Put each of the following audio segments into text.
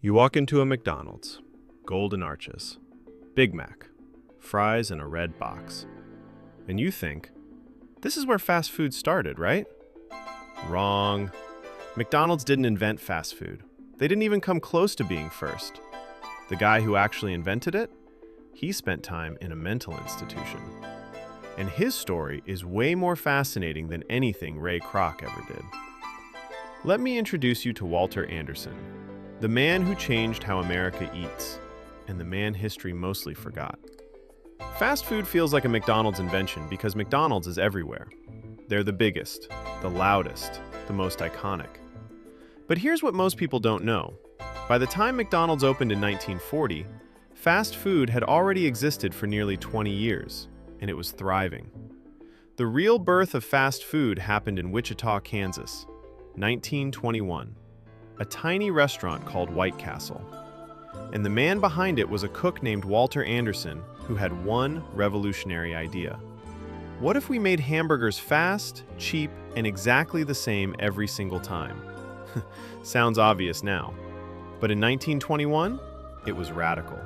You walk into a McDonald's, golden arches, Big Mac, fries in a red box, and you think, this is where fast food started, right? Wrong. McDonald's didn't invent fast food. They didn't even come close to being first. The guy who actually invented it, he spent time in a mental institution. And his story is way more fascinating than anything Ray Kroc ever did. Let me introduce you to Walter Anderson, the man who changed how America eats, and the man history mostly forgot. Fast food feels like a McDonald's invention because McDonald's is everywhere. They're the biggest, the loudest, the most iconic. But here's what most people don't know. By the time McDonald's opened in 1940, fast food had already existed for nearly 20 years, and it was thriving. The real birth of fast food happened in Wichita, Kansas, 1921. A tiny restaurant called White Castle. And the man behind it was a cook named Walter Anderson who had one revolutionary idea. What if we made hamburgers fast, cheap, and exactly the same every single time? Sounds obvious now. But in 1921, it was radical.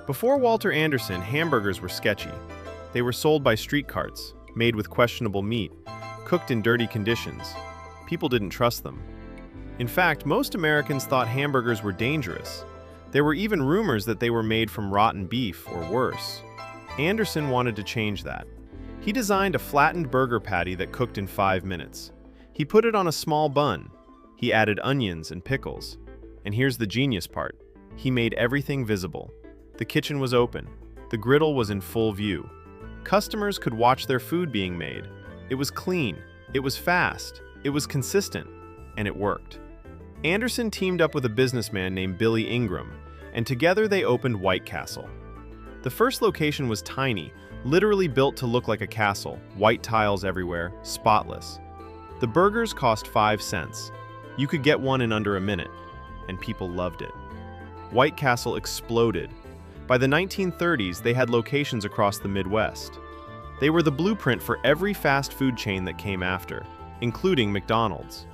Before Walter Anderson, hamburgers were sketchy. They were sold by street carts, made with questionable meat, cooked in dirty conditions. People didn't trust them. In fact, most Americans thought hamburgers were dangerous. There were even rumors that they were made from rotten beef or worse. Anderson wanted to change that. He designed a flattened burger patty that cooked in 5 minutes. He put it on a small bun. He added onions and pickles. And here's the genius part. He made everything visible. The kitchen was open. The griddle was in full view. Customers could watch their food being made. It was clean. It was fast. It was consistent. And it worked. Anderson teamed up with a businessman named Billy Ingram, and together they opened White Castle. The first location was tiny, literally built to look like a castle, white tiles everywhere, spotless. The burgers cost 5 cents. You could get one in under a minute, and people loved it. White Castle exploded. By the 1930s, they had locations across the Midwest. They were the blueprint for every fast food chain that came after, including McDonald's.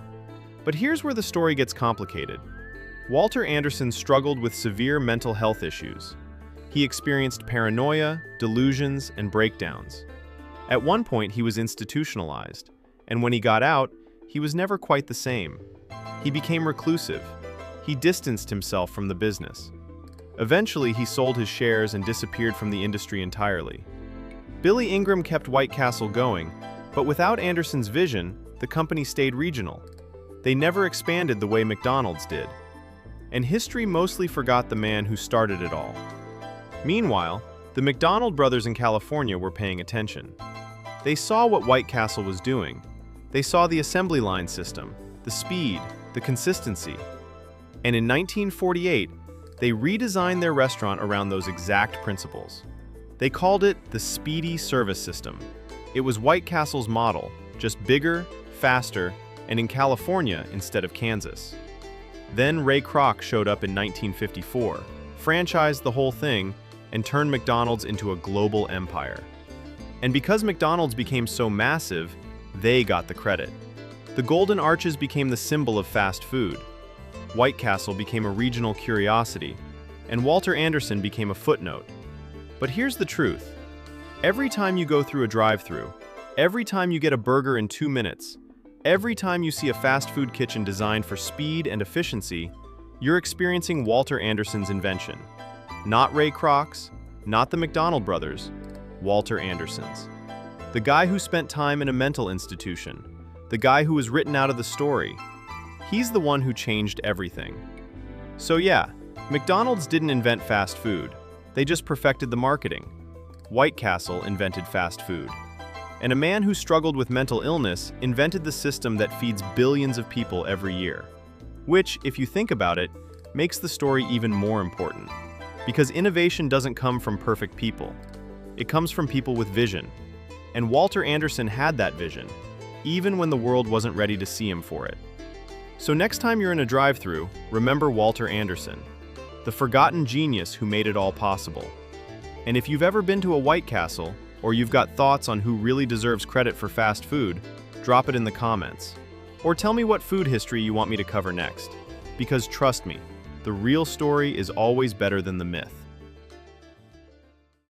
But here's where the story gets complicated. Walter Anderson struggled with severe mental health issues. He experienced paranoia, delusions, and breakdowns. At one point, he was institutionalized, and when he got out, he was never quite the same. He became reclusive. He distanced himself from the business. Eventually, he sold his shares and disappeared from the industry entirely. Billy Ingram kept White Castle going, but without Anderson's vision, the company stayed regional. They never expanded the way McDonald's did. And history mostly forgot the man who started it all. Meanwhile, the McDonald brothers in California were paying attention. They saw what White Castle was doing. They saw the assembly line system, the speed, the consistency. And in 1948, they redesigned their restaurant around those exact principles. They called it the Speedy Service System. It was White Castle's model, just bigger, faster, and in California instead of Kansas. Then Ray Kroc showed up in 1954, franchised the whole thing, and turned McDonald's into a global empire. And because McDonald's became so massive, they got the credit. The Golden Arches became the symbol of fast food. White Castle became a regional curiosity, and Walter Anderson became a footnote. But here's the truth. Every time you go through a drive-thru, every time you get a burger in 2 minutes, every time you see a fast food kitchen designed for speed and efficiency, you're experiencing Walter Anderson's invention. Not Ray Kroc's, not the McDonald brothers, Walter Anderson's. The guy who spent time in a mental institution, the guy who was written out of the story. He's the one who changed everything. So yeah, McDonald's didn't invent fast food. They just perfected the marketing. White Castle invented fast food. And a man who struggled with mental illness invented the system that feeds billions of people every year. Which, if you think about it, makes the story even more important. Because innovation doesn't come from perfect people. It comes from people with vision. And Walter Anderson had that vision, even when the world wasn't ready to see him for it. So next time you're in a drive-thru, remember Walter Anderson, the forgotten genius who made it all possible. And if you've ever been to a White Castle, or you've got thoughts on who really deserves credit for fast food, drop it in the comments. Or tell me what food history you want me to cover next. Because trust me, The real story is always better than the myth.